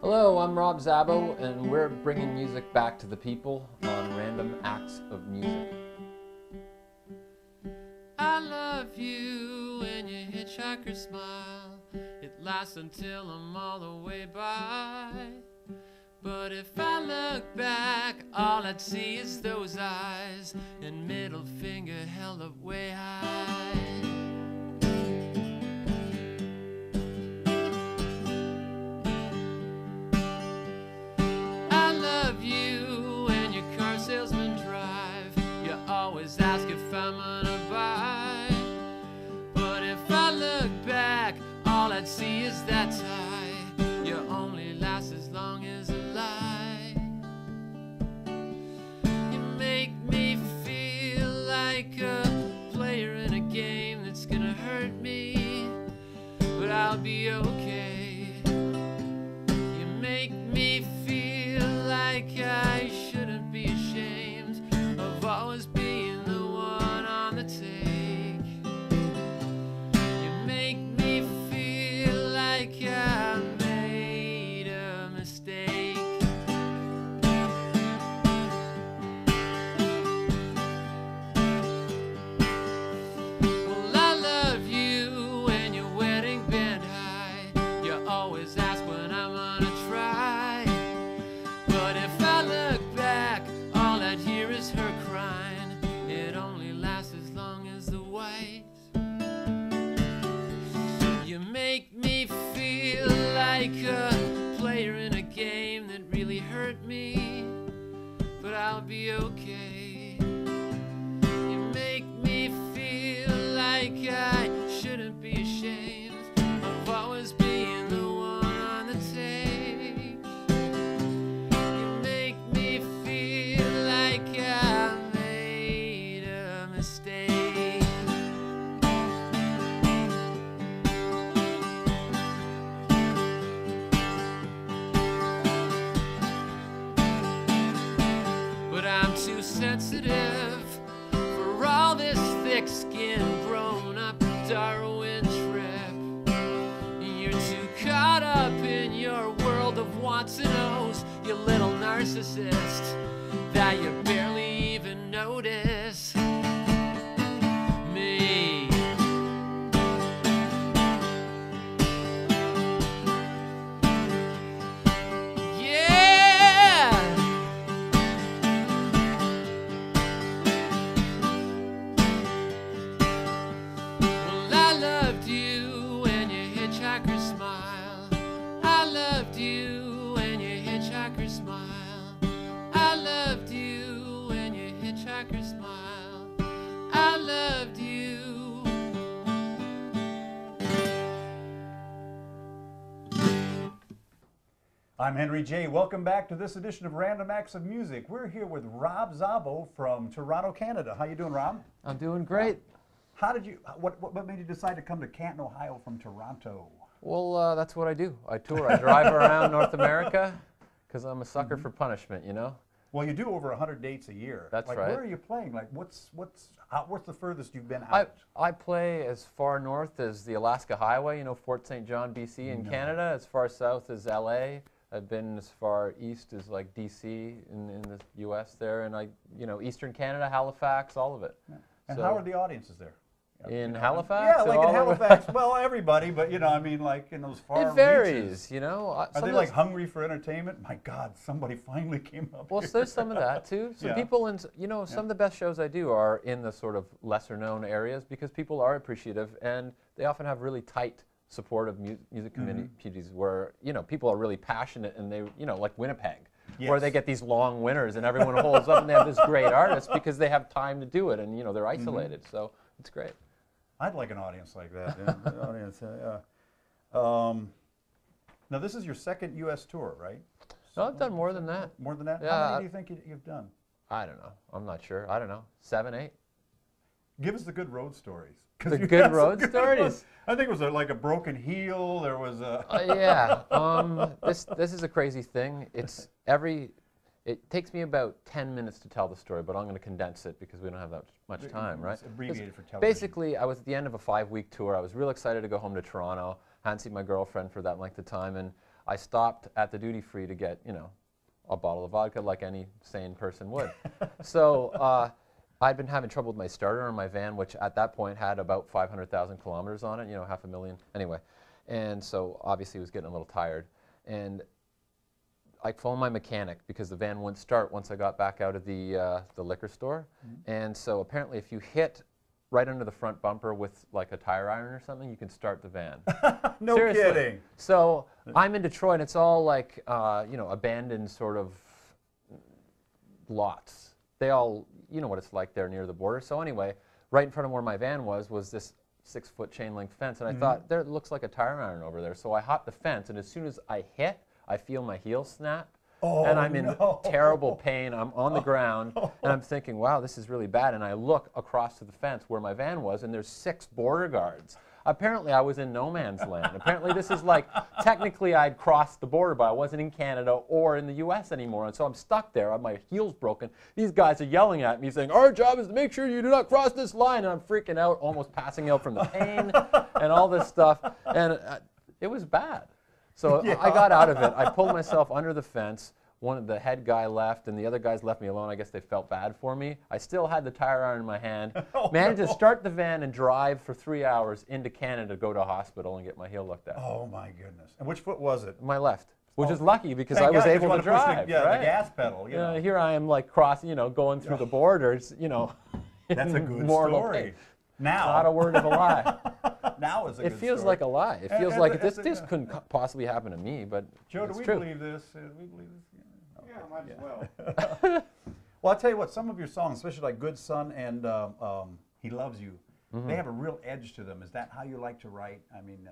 Hello, I'm Rob Szabo, and we're bringing music back to the people on Random Acts of Music. I love you and your hitchhiker smile. It lasts until I'm all the way by. But if I look back, all I'd see is those eyes and middle finger held up way high. I love you and your car salesman drive. You always ask if I'm gonna buy. But if I look back, all I'd see is that tie. You only last as long as a lie. You make me feel like a player in a game that's gonna hurt me, but I'll be okay. You make me feel like I shouldn't be ashamed of always being the one on the take. You make me feel like I made a mistake. Well, I love you and your wedding band high. You always ask when I'm gonna try. But if I look back, all I'd hear is her crying. It only lasts as long as the white. You make me feel like a player in a game that really hurt me, but I'll be okay. You make me feel like I shouldn't be ashamed of always being the one on the take. You make me feel like I made a mistake. But I'm too sensitive for all this thick skin, grown up Darwin trip. You're too caught up in your world of wants and ohs, you little narcissist, that you barely even notice me. Yeah! Well, I loved you and your hitchhiker smile. I loved you and your hitchhiker smile. I loved you and your hitchhiker smile. I loved you. I'm Henry J. Welcome back to this edition of Random Acts of Music. We're here with Rob Szabo from Toronto, Canada. How you doing, Rob? I'm doing great. How did you? What made you decide to come to Canton, Ohio, from Toronto? Well, that's what I do. I tour. I drive around North America because I'm a sucker for punishment, you know? Well, you do over 100 dates a year. That's like, right. Where are you playing? Like, what's the furthest you've been out? I play as far north as the Alaska Highway, you know, Fort St. John, BC in Canada, as far south as LA. I've been as far east as like DC in the US there, and Eastern Canada, Halifax, all of it. Yeah. And So- how are the audiences there? In Halifax? Yeah, like in Halifax. Well, everybody, but I mean, like in those far It varies, reaches. you know. Are they like hungry for entertainment? My God, somebody finally came up Well, here. there's some of that too. So Yeah. people in, some of the best shows I do are in the sort of lesser known areas because people are appreciative and they often have really tight supportive music communities where, people are really passionate and they, like Winnipeg, where they get these long winters and everyone holds up and they have this great artist because they have time to do it and, they're isolated. So it's great. I'd like an audience like that. Now, this is your second U.S. tour, right? No, I've done more than that. More than that? Yeah, How many do you think you've done? I don't know. I'm not sure. I don't know. 7, 8? Give us the good road stories. 'Cause The you good had some road good stories. ones. I think it was like a broken heel. There was a. Yeah. This is a crazy thing. It takes me about 10 minutes to tell the story, but I'm going to condense it because we don't have that much time, right? It's abbreviated for television. Basically, I was at the end of a 5-week tour. I was real excited to go home to Toronto. Hadn't seen my girlfriend for that length of time, and I stopped at the duty free to get, a bottle of vodka like any sane person would. So I'd been having trouble with my starter on my van, which at that point had about 500,000 kilometers on it, 500,000. Anyway, and so obviously it was getting a little tired. And I phoned my mechanic because the van wouldn't start once I got back out of the liquor store. And so apparently if you hit right under the front bumper with like a tire iron or something, you can start the van. No Seriously. kidding. So I'm in Detroit, and it's all like, abandoned sort of lots. They all, you know what it's like there near the border. So anyway, right in front of where my van was this 6-foot chain link fence, and I thought, there looks like a tire iron over there. So I hopped the fence, and as soon as I hit, I feel my heel snap. Oh, and I'm in terrible pain. I'm on the ground, and I'm thinking, wow, this is really bad. And I look across to the fence where my van was, and there's 6 border guards. Apparently, I was in no man's land. Apparently, this is like, technically, I'd crossed the border, but I wasn't in Canada or in the U.S. anymore. And so I'm stuck there. My heel's broken. These guys are yelling at me, saying, our job is to make sure you do not cross this line. And I'm freaking out, almost passing out from the pain and all this stuff. And it was bad. So I got out of it. I pulled myself under the fence. The head guy left, and the other guys left me alone. I guess they felt bad for me. I still had the tire iron in my hand. Managed to start the van and drive for 3 hours into Canada to go to a hospital and get my heel looked at. Oh my goodness. And which foot was it? My left, which is lucky because I was able to drive. The right? gas pedal. You know. Here I am like crossing, going through the borders, That's a good mortal story. pain. Now. Not a word of a lie. Now is a good It feels story. like a lie. It feels like this couldn't possibly happen to me, but Joe, it's do we true. believe this? Do we believe this? Yeah, might as well. Well, I'll tell you what, some of your songs, especially like Good Son and He Loves You, they have a real edge to them. Is that how you like to write? I mean,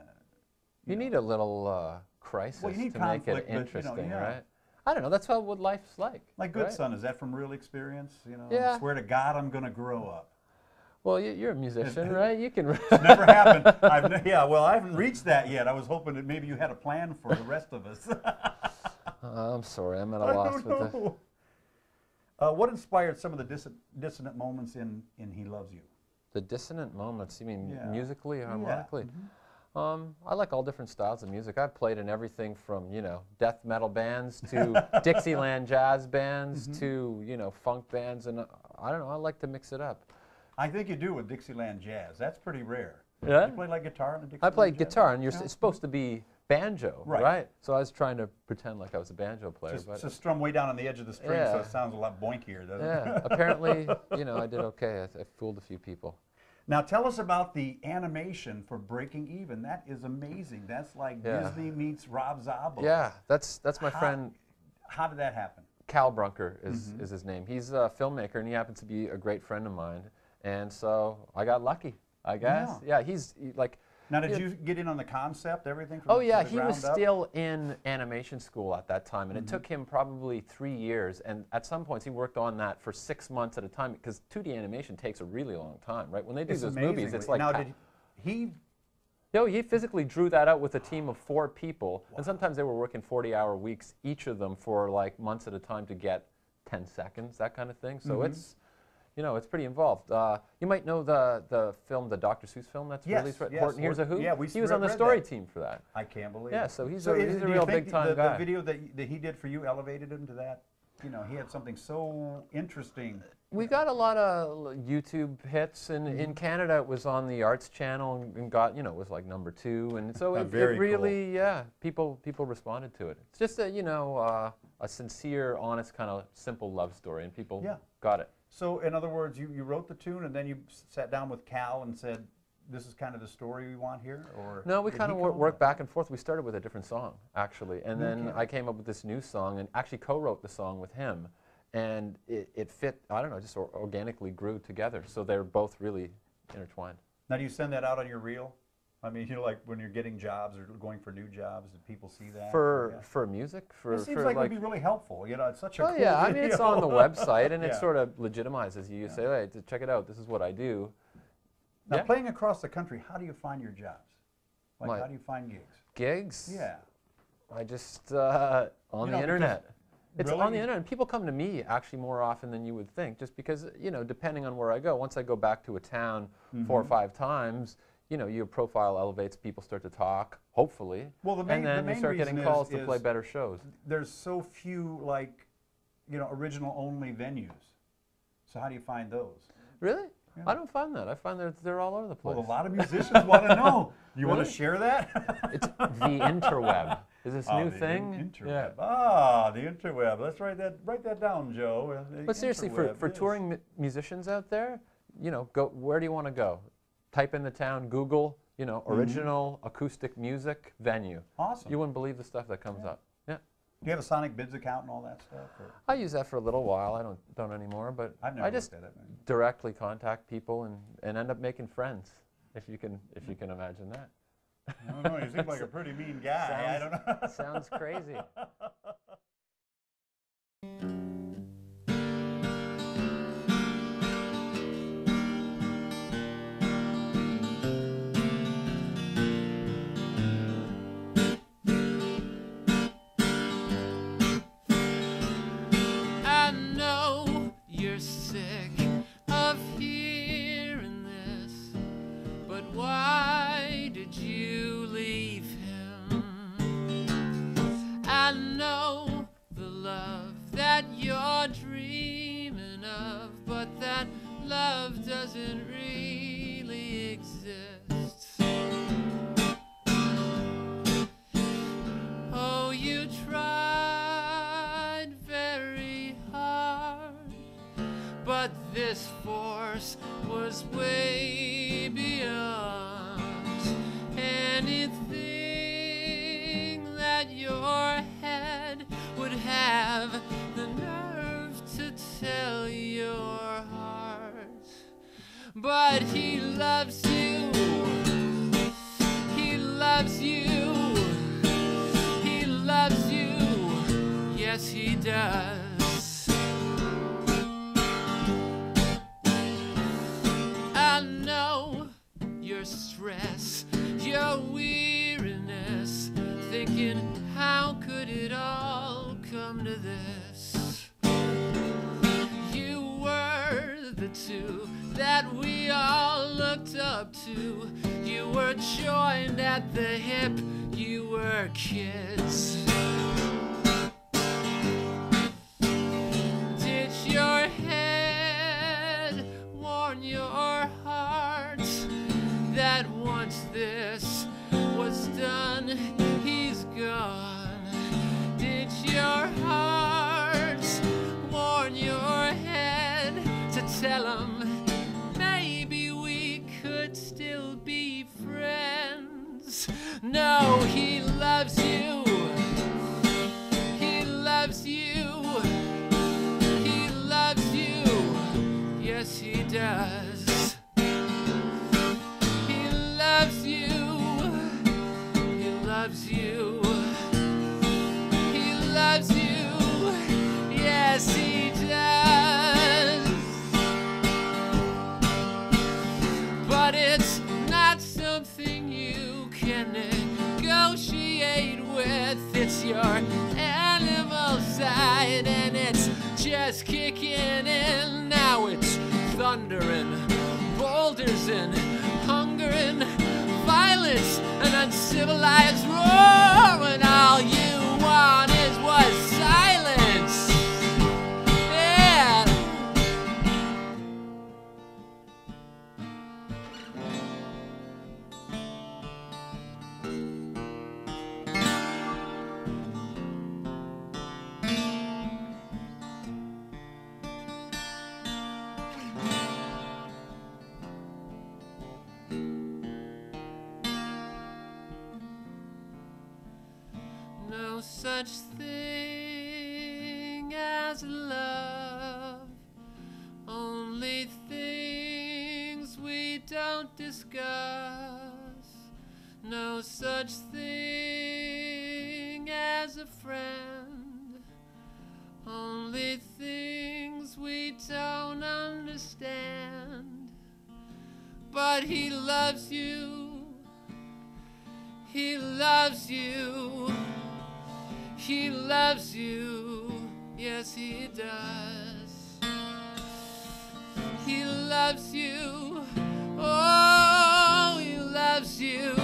you need a little crisis Well, you need to make it conflict, but, interesting, yeah. right? I don't know. That's what life's like. Like Good right? Son, is that from real experience? Yeah. I swear to God, I'm going to grow up. Well, you're a musician, right? You can. It's never happened. Well, I haven't reached that yet. I was hoping that maybe you had a plan for the rest of us. I'm sorry. I'm at a loss with it. What inspired some of the dissonant moments in He Loves You? The dissonant moments, you mean Yeah. musically, harmonically? Yeah. I like all different styles of music. I've played in everything from, death metal bands to Dixieland jazz bands to, funk bands. And I don't know, I like to mix it up. I think you do with Dixieland jazz. That's pretty rare. Yeah? You play like guitar in the Dixieland I play jazz? guitar, and Yeah. it's supposed to be banjo, right? So I was trying to pretend like I was a banjo player. Just strum way down on the edge of the string, so Yeah. it sounds a lot boinkier, doesn't it? Yeah, apparently, I did okay. I fooled a few people. Now tell us about the animation for Breaking Even. That is amazing. That's like Disney meets Rob Szabo. Yeah, that's my friend. How did that happen? Cal Brunker is his name. He's a filmmaker, and he happens to be a great friend of mine. And so I got lucky, I guess. Yeah, he's like. Now, did you get in on the concept, everything? From Oh yeah, the he was ground up? still in animation school at that time, and it took him probably 3 years. And at some points, he worked on that for 6 months at a time because 2D animation takes a really long time, right? When they do those movies, it's like now, did he? No, he physically drew that out with a team of 4 people, and sometimes they were working 40-hour weeks, each of them, for like months at a time to get 10 seconds, that kind of thing. So it's. It's pretty involved. You might know the film, the Dr. Seuss film that's released. Right? Horton Hears a Who? Yeah, he was on the story team for that. I can't believe Yeah, it. so he's do a you real think big-time guy. The video that he did for you elevated him to that? He had something so interesting. We got a lot of YouTube hits, and in Canada it was on the Arts Channel and got, it was like #2, and so it really, people responded to it. It's just a sincere, honest, kind of simple love story, and people got it. So, in other words, you wrote the tune, and then you sat down with Cal and said, this is kind of the story we want here? Or no, we kind of worked back and forth. We started with a different song, actually, and then Okay. I came up with this new song and actually co-wrote the song with him, and it fit, I don't know, just organically grew together, so they're both really intertwined. Now, do you send that out on your reel? I mean, like when you're getting jobs or going for new jobs, do people see that? For music? It seems like it would be really helpful. It's such a cool yeah, I mean, video. it's on the website, and it Yeah. sort of legitimizes you. You say, hey, check it out, this is what I do. Now, playing across the country, how do you find your jobs? Like, how do you find gigs? Gigs? Yeah. I just, on the internet. It's really? on the internet, and people come to me actually more often than you would think, just because, depending on where I go, once I go back to a town 4 or 5 times, you know, your profile elevates, people start to talk, hopefully. Well, the and then you main start getting reason calls is to play better shows. There's so few, like, you know, original only venues. So how do you find those? Really? Yeah. I don't find that. I find they're all over the place. Well, a lot of musicians want to know. You want Really? to share that? It's the interweb. Is this new the thing? Interweb. Ah, the interweb. Let's write that down, Joe. The But seriously, for interweb, touring musicians out there, you know, where do you want to go? Type in the town, Google, you know, original acoustic music venue. Awesome. You wouldn't believe the stuff that comes up. Yeah. Do you have a Sonic Bids account and all that stuff? Or? I use that for a little while. I don't anymore, but I've never I just looked at it. directly contact people and end up making friends, if you can imagine that. I don't know. You seem like a pretty mean guy. I don't know. Sounds crazy. I know you're sick of hearing this, but why did you leave him? I know the love that you're dreaming of, but that love doesn't really exist. Oh, you tried very hard, but this force was way beyond anything that your head would have the nerve to tell your heart. But he loves you, he loves you, he loves you, yes he does. I know your stress, your weariness, thinking how could it all come to this? You were the two that we all looked up to. You were joined at the hip, you were kids. Did your head warn your heart that once this was done, he's gone? Did your heart warn your head to tell him maybe we could still be friends? No, he loves you, he loves you, he loves you, yes he does. He loves you, he loves you, he loves you, yes he does. But it's not something you can negotiate with. It's your animal side and it's just kicking in. Now it's thundering, boulders and hunger and violence, an uncivilized roar, and all you want is what silence. Yeah. No such thing as love, only things we don't discuss. No such thing as a friend, only things we don't understand. But he loves you, he loves you, he loves you, yes he does. He loves you, oh, he loves you. you.